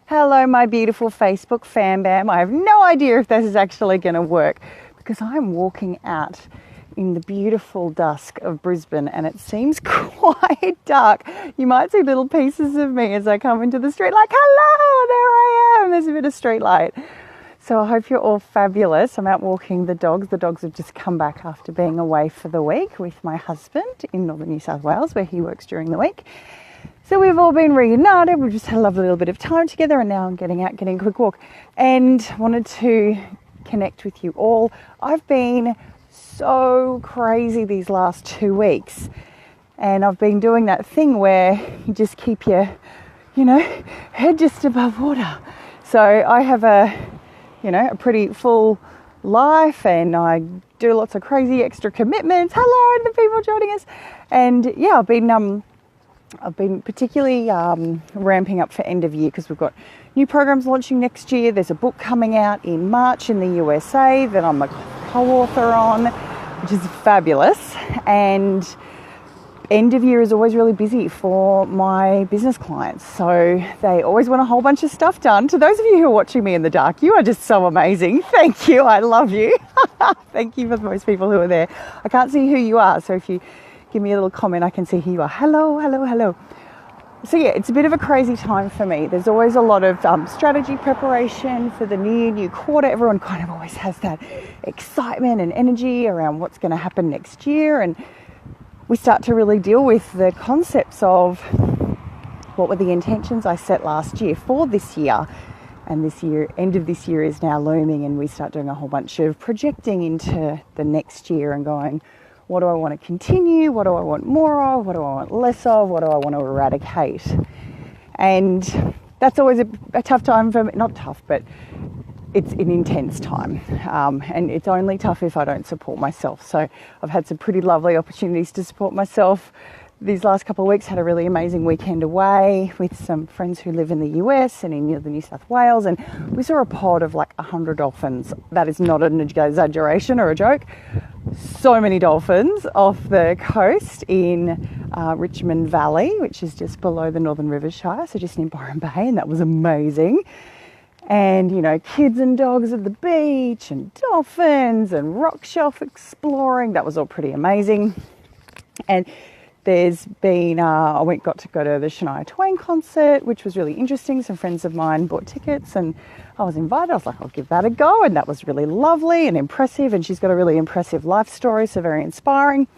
Hello, my beautiful Facebook fan bam. I have no idea if this is actually going to work because I'm walking out in the beautiful dusk of Brisbane and it seems quite dark. You might see little pieces of me as I come into the street like, hello, there I am. There's a bit of street light. So I hope you're all fabulous. I'm out walking the dogs. The dogs have just come back after being away for the week with my husband in northern New South Wales where he works during the week. So we've all been reunited, we've just had a lovely little bit of time together and now I'm getting out, getting a quick walk and wanted to connect with you all. I've been so crazy these last 2 weeks and I've been doing that thing where you just keep your, head just above water. So I have a pretty full life and I do lots of crazy extra commitments. Hello to the people joining us. And yeah, I've been particularly ramping up for end of year because we've got new programs launching next year. There's a book coming out in March in the USA that I'm a co-author on, which is fabulous. And end of year is always really busy for my business clients. So they always want a whole bunch of stuff done. To those of you who are watching me in the dark, you are just so amazing. Thank you. I love you. Thank you for most people who are there. I can't see who you are. So if you give me a little comment, I can see who you are. Hello, hello, hello. So yeah, it's a bit of a crazy time for me. There's always a lot of strategy preparation for the new quarter. Everyone kind of always has that excitement and energy around what's going to happen next year. And we start to really deal with the concepts of what were the intentions I set last year for this year. And this year, end of this year is now looming and we start doing a whole bunch of projecting into the next year and going, what do I want to continue? What do I want more of? What do I want less of? What do I want to eradicate? And that's always a tough time for me. Not tough, but it's an intense time. And it's only tough if I don't support myself. So I've had some pretty lovely opportunities to support myself. These last couple of weeks had a really amazing weekend away with some friends who live in the US and in New South Wales. And we saw a pod of like 100 dolphins. That is not an exaggeration or a joke. So many dolphins off the coast in Richmond Valley, which is just below the Northern Rivers Shire, so just in Byron Bay, and that was amazing. And, kids and dogs at the beach and dolphins and rock shelf exploring, that was all pretty amazing. And there's been, I got to go to the Shania Twain concert, which was really interesting. Some friends of mine bought tickets and I was invited. I was like, I'll give that a go. And that was really lovely and impressive. And she's got a really impressive life story, so very inspiring.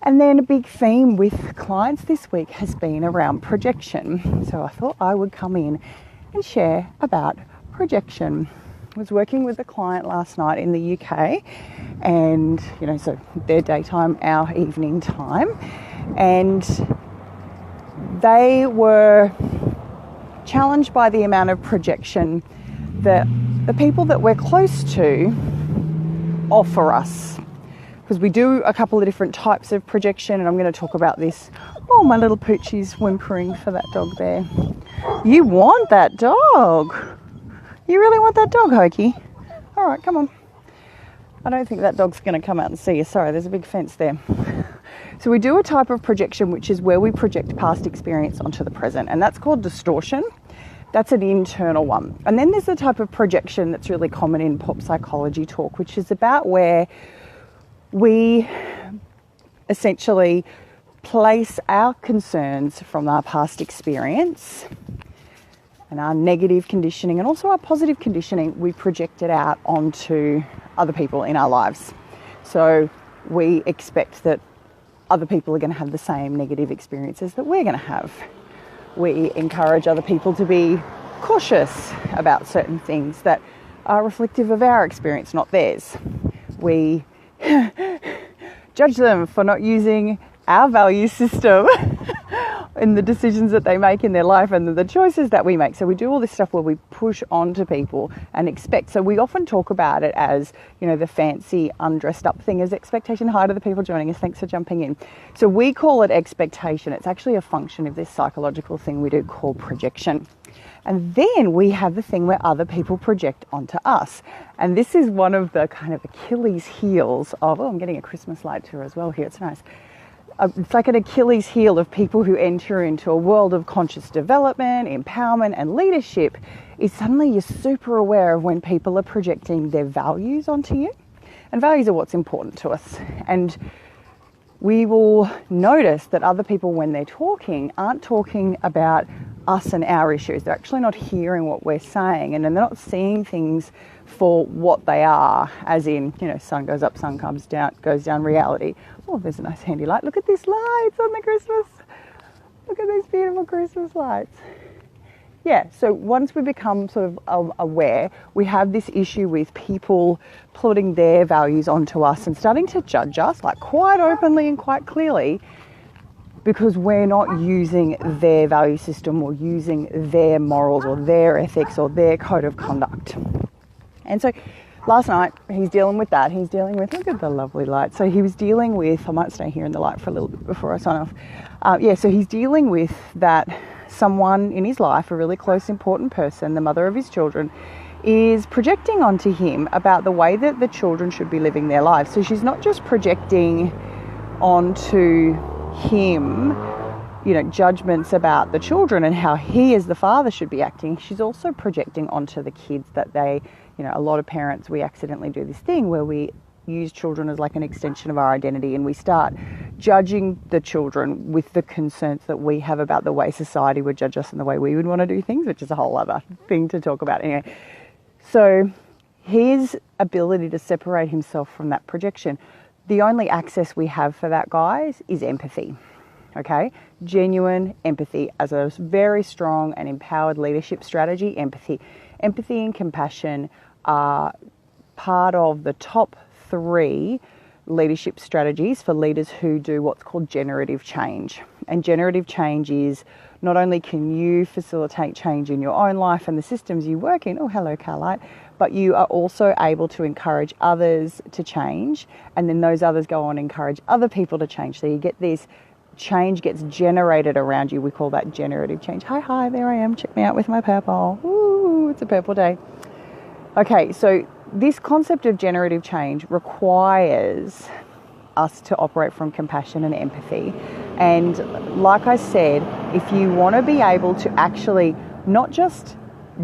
And then a big theme with clients this week has been around projection. So I thought I would come in and share about projection. I was working with a client last night in the UK and, so their daytime, our evening time. And they were challenged by the amount of projection that the people that we're close to offer us. Because we do a couple of different types of projection and I'm going to talk about this. Oh, my little poochie's whimpering for that dog there. You want that dog? You really want that dog, Hokey? All right, come on. I don't think that dog's going to come out and see you. Sorry, there's a big fence there. So we do a type of projection which is where we project past experience onto the present, and that's called distortion. That's an internal one. And then there's the type of projection that's really common in pop psychology talk, which is about where we essentially place our concerns from our past experience and our negative conditioning and also our positive conditioning, we project it out onto other people in our lives. So we expect that other people are going to have the same negative experiences that we're going to have. We encourage other people to be cautious about certain things that are reflective of our experience, not theirs. We judge them for not using our value system in the decisions that they make in their life and the choices that we make. So we do all this stuff where we push onto people and expect. So we often talk about it as, the fancy undressed up thing as expectation. Hi to the people joining us. Thanks for jumping in. So we call it expectation. It's actually a function of this psychological thing we do called projection. And then we have the thing where other people project onto us. And this is one of the kind of Achilles heels of, I'm getting a Christmas light tour as well here. It's nice. it's like an Achilles heel of people who enter into a world of conscious development, empowerment and leadership is suddenly you're super aware of when people are projecting their values onto you. And values are what's important to us. And we will notice that other people, when they're talking, aren't talking about us and our issues. They're actually not hearing what we're saying, and then they're not seeing things for what they are, as in, sun goes up, sun comes down, goes down reality. Oh, there's a nice handy light. Look at these lights on the Christmas. Look at these beautiful Christmas lights. Yeah, so once we become sort of aware, we have this issue with people plotting their values onto us and starting to judge us, like quite openly and quite clearly, because we're not using their value system or using their morals or their ethics or their code of conduct. And so last night, he's dealing with that. He's dealing with, look at the lovely light. So he was dealing with, I might stay here in the light for a little bit before I sign off. So he's dealing with that someone in his life, a really close, important person, the mother of his children, is projecting onto him about the way that the children should be living their lives. So she's not just projecting onto him, judgments about the children and how he as the father should be acting. She's also projecting onto the kids that they, a lot of parents, we accidentally do this thing where we use children as like an extension of our identity, and we start judging the children with the concerns that we have about the way society would judge us and the way we would want to do things, which is a whole other thing to talk about anyway. So his ability to separate himself from that projection, the only access we have for that, guys, is empathy. Okay? Genuine empathy as a very strong and empowered leadership strategy. Empathy and compassion are part of the top 3 leadership strategies for leaders who do what's called generative change. And generative change is not only can you facilitate change in your own life and the systems you work in, oh hello Carlite, but you are also able to encourage others to change, and then those others go on and encourage other people to change. So you get this change gets generated around you. We call that generative change. Hi, there I am. Check me out with my purple. Ooh, it's a purple day. Okay, so this concept of generative change requires us to operate from compassion and empathy. And like I said, if you want to be able to actually not just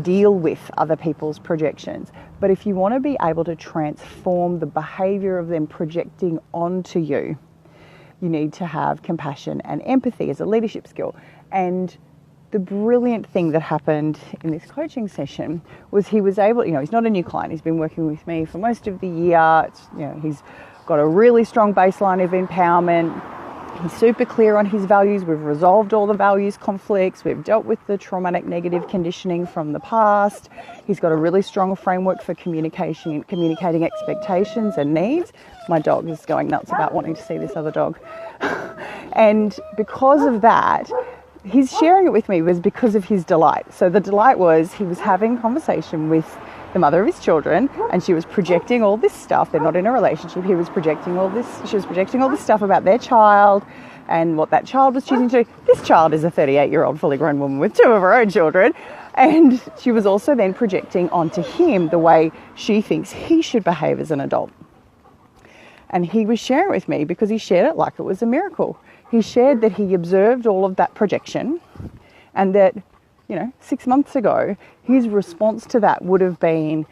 deal with other people's projections, but if you want to be able to transform the behavior of them projecting onto you, you need to have compassion and empathy as a leadership skill. And the brilliant thing that happened in this coaching session was he was able, he's not a new client. He's been working with me for most of the year. He's got a really strong baseline of empowerment. He's super clear on his values. We've resolved all the values conflicts. We've dealt with the traumatic negative conditioning from the past. He's got a really strong framework for communicating expectations and needs. My dog is going nuts about wanting to see this other dog. And because of that, his sharing it with me was because of his delight. So the delight was he was having a conversation with the mother of his children, and she was projecting all this stuff. They're not in a relationship. She was projecting all this stuff about their child and what that child was choosing to do. This child is a 38-year-old fully grown woman with 2 of her own children. And she was also then projecting onto him the way she thinks he should behave as an adult. And he was sharing with me because he shared it like it was a miracle. He shared that he observed all of that projection, and that 6 months ago, his response to that would have been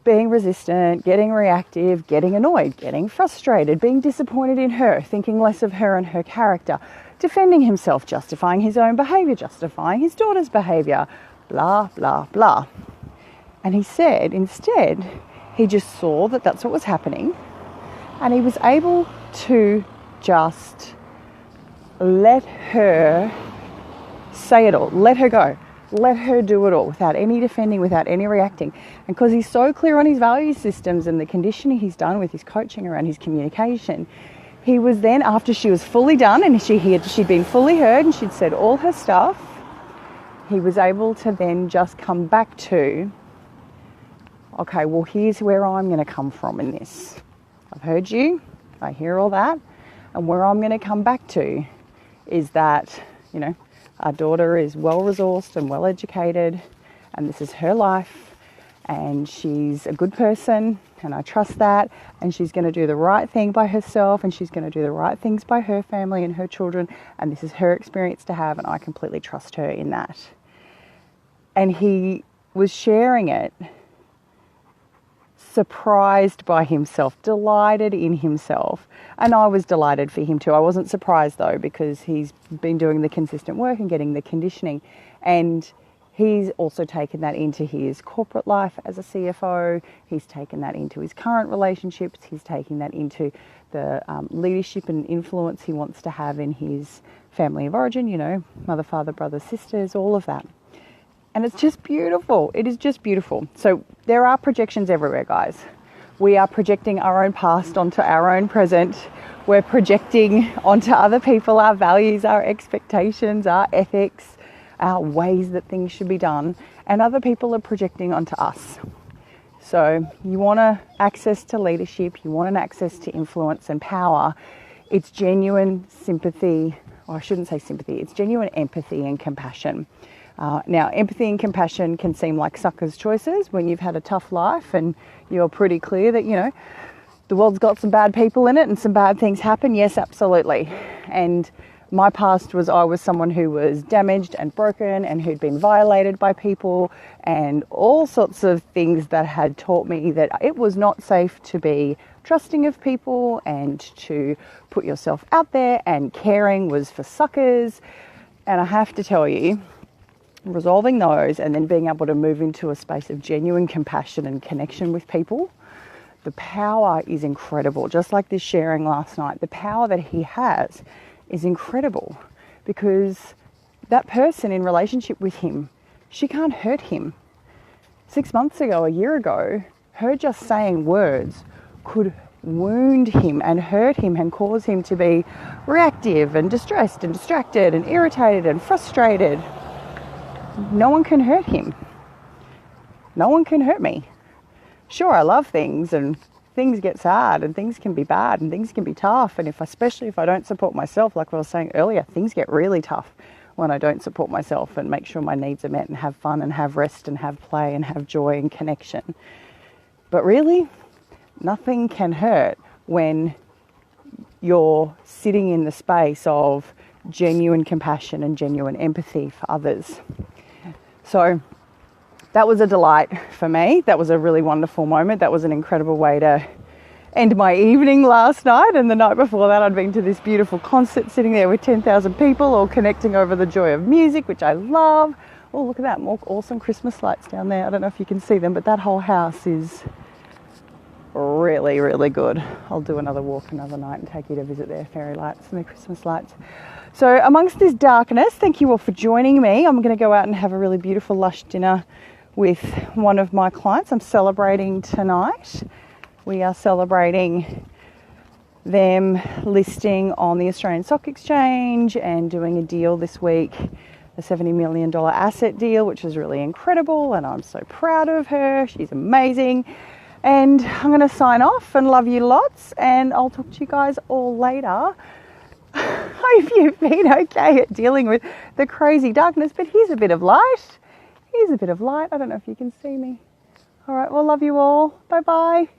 being resistant, getting reactive, getting annoyed, getting frustrated, being disappointed in her, thinking less of her and her character, defending himself, justifying his own behaviour, justifying his daughter's behaviour, blah, blah, blah. And he said, instead, he just saw that that's what was happening, and he was able to just let her say it all, let her go, let her do it all without any defending, without any reacting. And because he's so clear on his value systems and the conditioning he's done with his coaching around his communication, he was then, after she was fully done and she'd been fully heard and she'd said all her stuff, he was able to then just come back to, okay, well, here's where I'm going to come from in this. I've heard you, I hear all that, and where I'm going to come back to is that, our daughter is well-resourced and well-educated, and this is her life, and she's a good person, and I trust that, and she's going to do the right thing by herself, and she's going to do the right things by her family and her children, and this is her experience to have, and I completely trust her in that. And he was sharing it, surprised by himself, delighted in himself, and I was delighted for him too. I wasn't surprised though, because he's been doing the consistent work and getting the conditioning, and he's also taken that into his corporate life as a CFO. He's taken that into his current relationships. He's taking that into the leadership and influence he wants to have in his family of origin, you know, mother, father, brothers, sisters, all of that. And it's just beautiful. It is just beautiful. So there are projections everywhere, guys. We are projecting our own past onto our own present. We're projecting onto other people our values, our expectations, our ethics, our ways that things should be done. And other people are projecting onto us. So you want access to leadership, you want an access to influence and power. It's genuine sympathy, or I shouldn't say sympathy, it's genuine empathy and compassion. Now, empathy and compassion can seem like suckers' choices when you've had a tough life and you're pretty clear that, you know, the world's got some bad people in it and some bad things happen. Yes, absolutely. And my past was I was someone who was damaged and broken and who'd been violated by people and all sorts of things that had taught me that it was not safe to be trusting of people and to put yourself out there, and caring was for suckers. And I have to tell you, resolving those and then being able to move into a space of genuine compassion and connection with people, the power is incredible. Just like this sharing last night, the power that he has is incredible, because that person in relationship with him, she can't hurt him. 6 months ago, a year ago, her just saying words could wound him and hurt him and cause him to be reactive and distressed and distracted and irritated and frustrated. No one can hurt him. No one can hurt me. Sure, I love things, and things get sad, and things can be bad, and things can be tough, and especially if I don't support myself, like I was saying earlier, things get really tough when I don't support myself and make sure my needs are met and have fun and have rest and have play and have joy and connection. But really, nothing can hurt when you're sitting in the space of genuine compassion and genuine empathy for others. So that was a delight for me. That was a really wonderful moment. That was an incredible way to end my evening last night. And the night before that, I'd been to this beautiful concert, sitting there with 10,000 people, all connecting over the joy of music, which I love. Oh, look at that, more awesome Christmas lights down there. I don't know if you can see them, but that whole house is really, really good. I'll do another walk another night and take you to visit their fairy lights and their Christmas lights. So amongst this darkness, thank you all for joining me. I'm going to go out and have a really beautiful, lush dinner with one of my clients. I'm celebrating tonight. We are celebrating them listing on the Australian Stock Exchange and doing a deal this week, a $70 million asset deal, which is really incredible. And I'm so proud of her. She's amazing. And I'm going to sign off and love you lots. And I'll talk to you guys all later. Hope you've been okay at dealing with the crazy darkness, but here's a bit of light. Here's a bit of light. I don't know if you can see me. All right, well, love you all. Bye-bye.